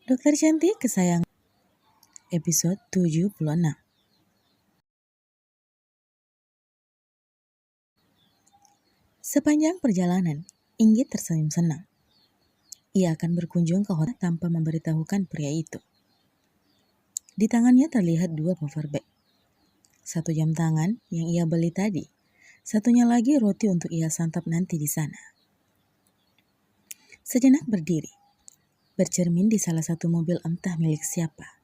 Dokter Cantik Kesayangan episode 76. Sepanjang perjalanan, Inggit tersenyum senang. Ia akan berkunjung ke hotel tanpa memberitahukan pria itu. Di tangannya terlihat 2 power bag. 1 jam tangan yang ia beli tadi, satunya lagi roti untuk ia santap nanti di sana. Sejenak berdiri, bercermin di salah satu mobil entah milik siapa.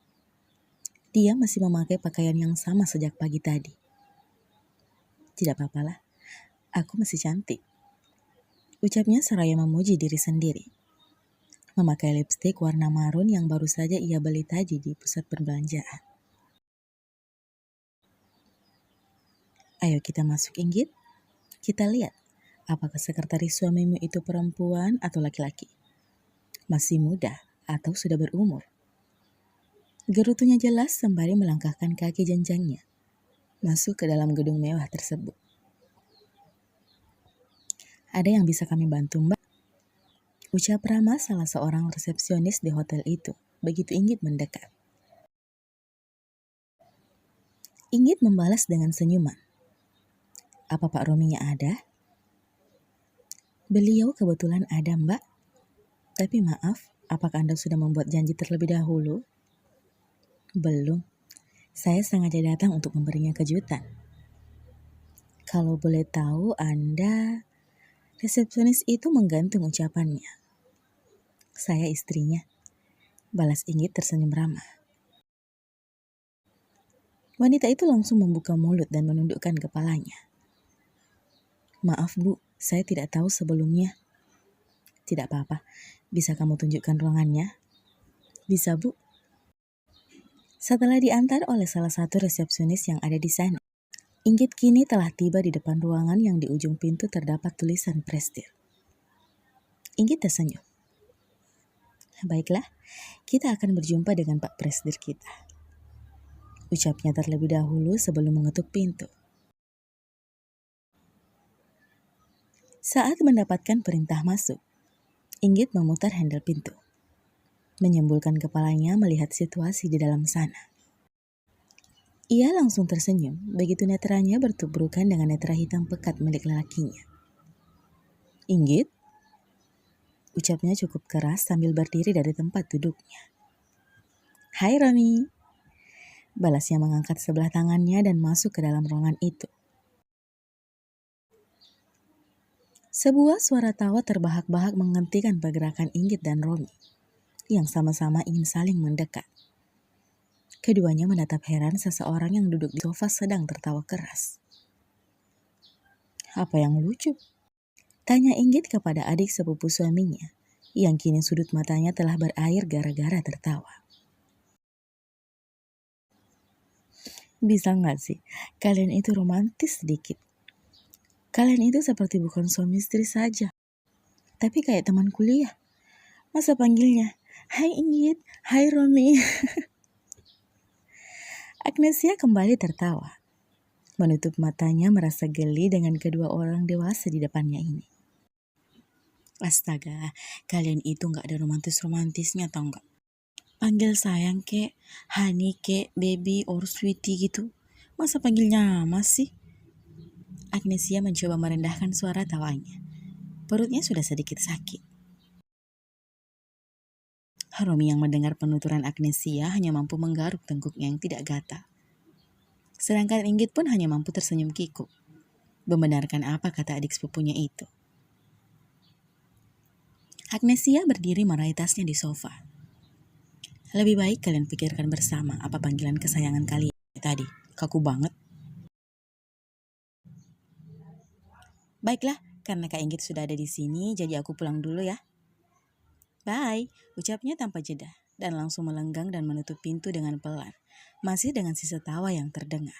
Dia masih memakai pakaian yang sama sejak pagi tadi. Tidak apa-apalah, aku masih cantik, ucapnya seraya memuji diri sendiri. Memakai lipstik warna marun yang baru saja ia beli tadi di pusat perbelanjaan. Ayo kita masuk, Inggit. Kita lihat, apakah sekretaris suamimu itu perempuan atau laki-laki? Masih muda atau sudah berumur? Gerutunya jelas sembari melangkahkan kaki jenjangnya masuk ke dalam gedung mewah tersebut. Ada yang bisa kami bantu, Mbak? Ucap Rama, salah seorang resepsionis di hotel itu, begitu Inggit mendekat. Inggit membalas dengan senyuman. Apa Pak Rominya ada? Beliau kebetulan ada, Mbak. Tapi maaf, apakah Anda sudah membuat janji terlebih dahulu? Belum. Saya sengaja datang untuk memberinya kejutan. Kalau boleh tahu Anda, resepsionis itu menggantung ucapannya. Saya istrinya, balas Inggit tersenyum ramah. Wanita itu langsung membuka mulut dan menundukkan kepalanya. Maaf Bu, saya tidak tahu sebelumnya. Tidak apa-apa, bisa kamu tunjukkan ruangannya? Bisa Bu. Setelah diantar oleh salah satu resepsionis yang ada di sana, Inggit kini telah tiba di depan ruangan yang di ujung pintu terdapat tulisan Prestir. Inggit tersenyum. Baiklah, kita akan berjumpa dengan Pak Presdir kita, ucapnya terlebih dahulu sebelum mengetuk pintu. Saat mendapatkan perintah masuk, Inggit memutar handle pintu, menyembulkan kepalanya melihat situasi di dalam sana. Ia langsung tersenyum begitu netranya bertubrukan dengan netra hitam pekat milik lelakinya. Inggit? Ucapnya cukup keras sambil berdiri dari tempat duduknya. Hai Romi. Balasnya mengangkat sebelah tangannya dan masuk ke dalam ruangan itu. Sebuah suara tawa terbahak-bahak menghentikan pergerakan Inggit dan Romi, yang sama-sama ingin saling mendekat. Keduanya menatap heran seseorang yang duduk di sofa sedang tertawa keras. Apa yang lucu? Tanya Inggit kepada adik sepupu suaminya, yang kini sudut matanya telah berair gara-gara tertawa. Bisa nggak sih, kalian itu romantis sedikit. Kalian itu seperti bukan suami istri saja, tapi kayak teman kuliah. Masa panggilnya, Hai Inggit, Hai Romi. Agnesia kembali tertawa, menutup matanya merasa geli dengan kedua orang dewasa di depannya ini. Astaga, kalian itu gak ada romantis-romantisnya tau gak? Panggil sayang kek, honey kek, baby or sweetie gitu. Masa panggilnya mas sih? Agnesia mencoba merendahkan suara tawanya. Perutnya sudah sedikit sakit. Romi yang mendengar penuturan Agnesia hanya mampu menggaruk tengkuknya yang tidak gatal. Sedangkan Inggit pun hanya mampu tersenyum kikuk, membenarkan apa kata adik sepupunya itu. Agnesia berdiri meraih tasnya di sofa. Lebih baik kalian pikirkan bersama apa panggilan kesayangan kalian tadi. Kaku banget. Baiklah, karena Kak Inggit sudah ada di sini, jadi aku pulang dulu ya. Bye, ucapnya tanpa jeda, dan langsung melenggang dan menutup pintu dengan pelan, masih dengan sisa tawa yang terdengar.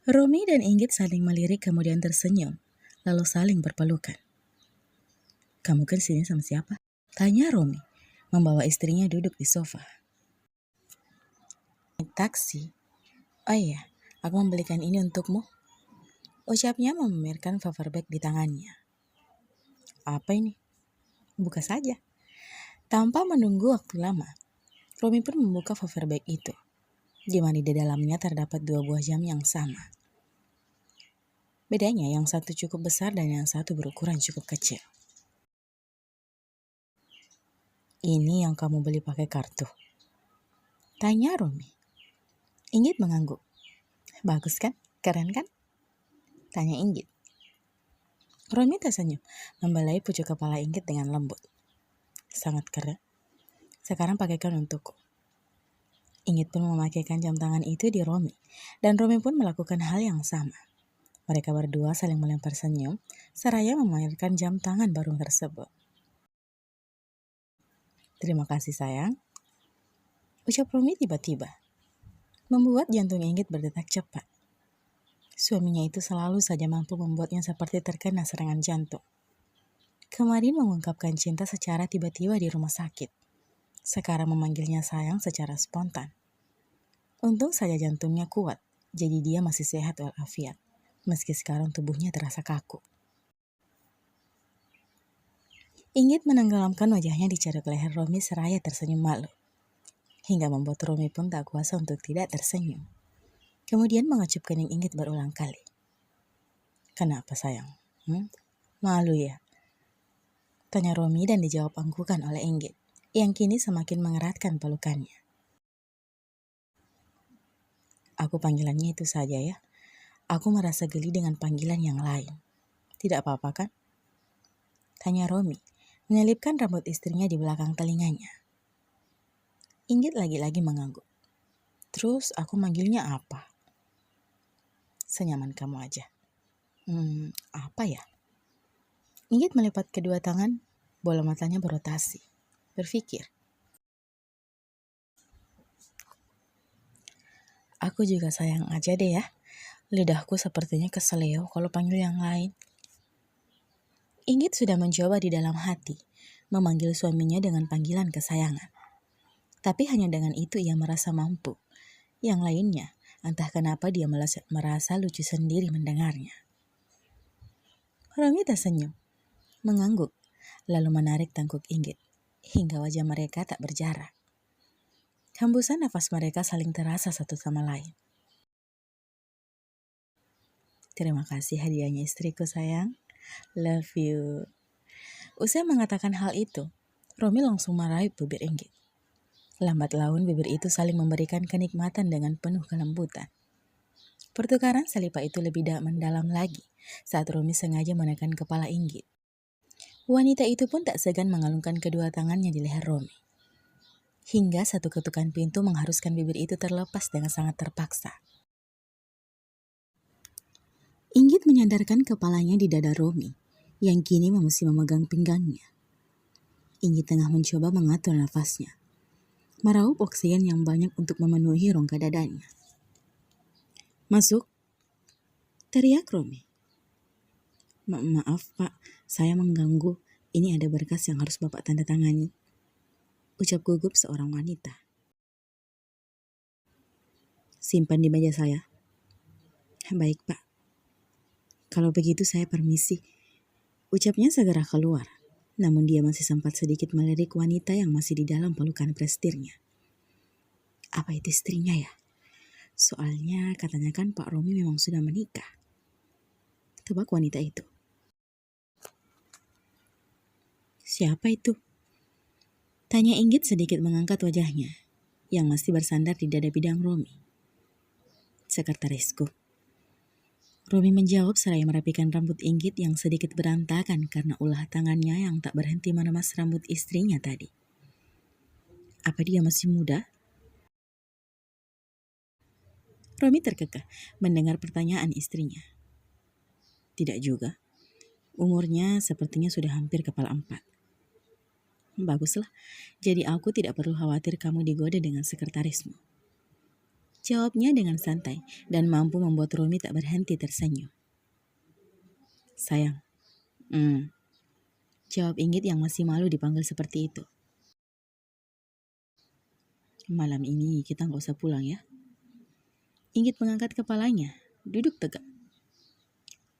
Romi dan Inggit saling melirik kemudian tersenyum, lalu saling berpelukan. Kamu kan sini sama siapa? Tanya Romi, membawa istrinya duduk di sofa. Taksi. Oh iya, aku membelikan ini untukmu. Ucapnya memamerkan power bag di tangannya. Apa ini? Buka saja. Tanpa menunggu waktu lama, Romi pun membuka paper bag itu, di mana di dalamnya terdapat 2 buah jam yang sama. Bedanya yang satu cukup besar dan yang satu berukuran cukup kecil. Ini yang kamu beli pakai kartu? Tanya Romi. Inggit mengangguk. Bagus kan? Keren kan? Tanya Inggit. Romi tersenyum, membelai pucuk kepala Inggit dengan lembut. Sangat keren. Sekarang pakaikan untukku. Inggit pun memakaikan jam tangan itu di Romi, dan Romi pun melakukan hal yang sama. Mereka berdua saling melempar senyum, seraya memamerkan jam tangan baru tersebut. Terima kasih sayang, ucap Romi tiba-tiba, membuat jantung Inggit berdetak cepat. Suaminya itu selalu saja mampu membuatnya seperti terkena serangan jantung. Kemarin mengungkapkan cinta secara tiba-tiba di rumah sakit. Sekarang memanggilnya sayang secara spontan. Untung saja jantungnya kuat, jadi dia masih sehat walafiat, meski sekarang tubuhnya terasa kaku. Inggit menenggelamkan wajahnya di ceruk leher Romi seraya tersenyum malu, hingga membuat Romi pun tak kuasa untuk tidak tersenyum. Kemudian mengacup kening Inggit berulang kali. Kenapa sayang? Malu ya? Tanya Romi dan dijawab anggukan oleh Inggit, yang kini semakin mengeratkan pelukannya. Aku panggilannya itu saja ya. Aku merasa geli dengan panggilan yang lain. Tidak apa-apa kan? Tanya Romi, menyelipkan rambut istrinya di belakang telinganya. Inggit lagi-lagi mengangguk. Terus aku manggilnya apa? Senyaman kamu aja. Apa ya? Inggit melipat kedua tangan, bola matanya berotasi. Berpikir. Aku juga sayang aja deh ya. Lidahku sepertinya keseleo kalau panggil yang lain. Inggit sudah mencoba di dalam hati memanggil suaminya dengan panggilan kesayangan. Tapi hanya dengan itu ia merasa mampu. Yang lainnya, entah kenapa dia merasa lucu sendiri mendengarnya. Romi tersenyum, mengangguk, lalu menarik tangkuk Inggit, hingga wajah mereka tak berjarak. Hembusan nafas mereka saling terasa satu sama lain. Terima kasih hadiahnya istriku sayang. Love you. Usai mengatakan hal itu, Romi langsung meraih bibir Inggit. Lambat laun bibir itu saling memberikan kenikmatan dengan penuh kelembutan. Pertukaran salipa itu lebih mendalam lagi saat Romi sengaja menekan kepala Inggit. Wanita itu pun tak segan mengalungkan kedua tangannya di leher Romi. Hingga satu ketukan pintu mengharuskan bibir itu terlepas dengan sangat terpaksa. Inggit menyandarkan kepalanya di dada Romi, yang kini masih memegang pinggangnya. Inggit tengah mencoba mengatur nafasnya, meraup oksigen yang banyak untuk memenuhi rongga dadanya. Masuk, teriak Romi. Maaf pak, saya mengganggu. Ini ada berkas yang harus bapak tanda tangani, ucap gugup seorang wanita. Simpan di meja saya. Baik pak. Kalau begitu saya permisi, ucapnya segera keluar. Namun dia masih sempat sedikit melirik wanita yang masih di dalam pelukan prestirnya. Apa itu istrinya ya? Soalnya katanya kan Pak Romi memang sudah menikah. Tebak wanita itu. Siapa itu? Tanya Inggit sedikit mengangkat wajahnya, yang masih bersandar di dada bidang Romi. Sekretarisku. Romi menjawab seraya merapikan rambut Inggit yang sedikit berantakan karena ulah tangannya yang tak berhenti meremas rambut istrinya tadi. Apa dia masih muda? Romi terkekeh mendengar pertanyaan istrinya. Tidak juga. Umurnya sepertinya sudah hampir kepala 4. Baguslah, jadi aku tidak perlu khawatir kamu digoda dengan sekretarismu. Jawabnya dengan santai dan mampu membuat Romi tak berhenti tersenyum. Sayang. Jawab Inggit yang masih malu dipanggil seperti itu. Malam ini kita gak usah pulang ya. Inggit mengangkat kepalanya, duduk tegak.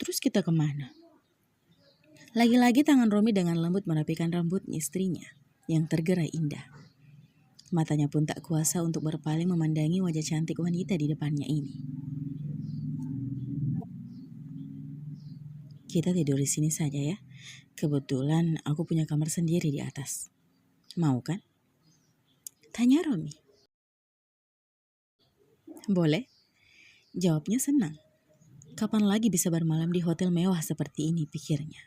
Terus kita kemana? Lagi-lagi tangan Romi dengan lembut merapikan rambut istrinya, yang tergerai indah. Matanya pun tak kuasa untuk berpaling memandangi wajah cantik wanita di depannya ini. Kita tidur di sini saja ya. Kebetulan aku punya kamar sendiri di atas. Mau kan? Tanya Romi. Boleh? Jawabnya senang. Kapan lagi bisa bermalam di hotel mewah seperti ini, pikirnya.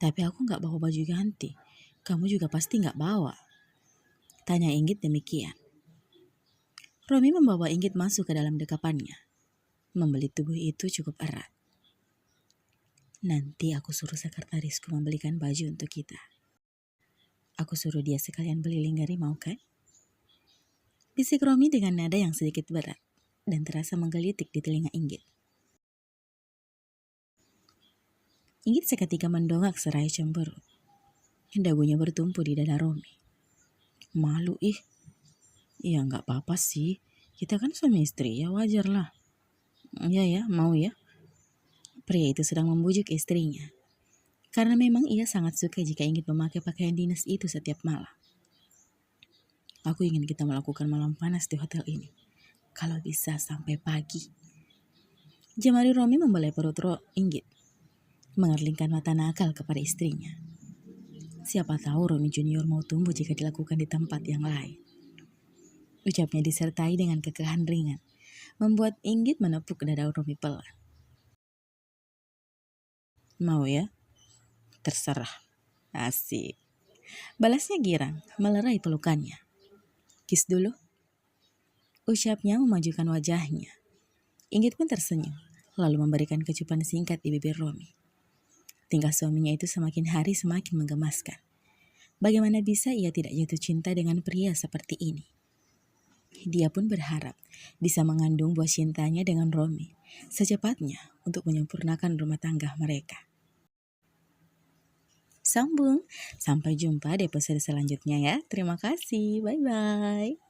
Tapi aku gak bawa baju ganti. Kamu juga pasti gak bawa. Tanya Inggit demikian. Romi membawa Inggit masuk ke dalam dekapannya. Membelit tubuh itu cukup erat. Nanti aku suruh sekretarisku membelikan baju untuk kita. Aku suruh dia sekalian beli lingerie, mau kan? Bisik Romi dengan nada yang sedikit berat dan terasa menggelitik di telinga Inggit. Inggit seketika mendongak seraya cemburu. Dagunya bertumpu di dada Romi. Malu ih. Ya nggak apa-apa sih. Kita kan suami istri, ya wajar lah. Ya, mau ya. Pria itu sedang membujuk istrinya. Karena memang ia sangat suka jika Inggit memakai pakaian dinas itu setiap malam. Aku ingin kita melakukan malam panas di hotel ini. Kalau bisa sampai pagi. Jemari Romi membelai perut Inggit. Mengerlingkan mata nakal kepada istrinya. Siapa tahu Romi Junior mau tumbuh jika dilakukan di tempat yang lain. Ucapnya disertai dengan kekeh ringan. Membuat Inggit menepuk dada Romi pelan. Mau ya? Terserah. Asik. Balasnya girang, melerai pelukannya. Kiss dulu. Ucapnya memajukan wajahnya. Inggit pun tersenyum, lalu memberikan kecupan singkat di bibir Romi. Tingkah suaminya itu semakin hari semakin menggemaskan. Bagaimana bisa ia tidak jatuh cinta dengan pria seperti ini? Dia pun berharap bisa mengandung buah cintanya dengan Romi secepatnya untuk menyempurnakan rumah tangga mereka. Sambung, sampai jumpa di episode selanjutnya ya. Terima kasih, bye-bye.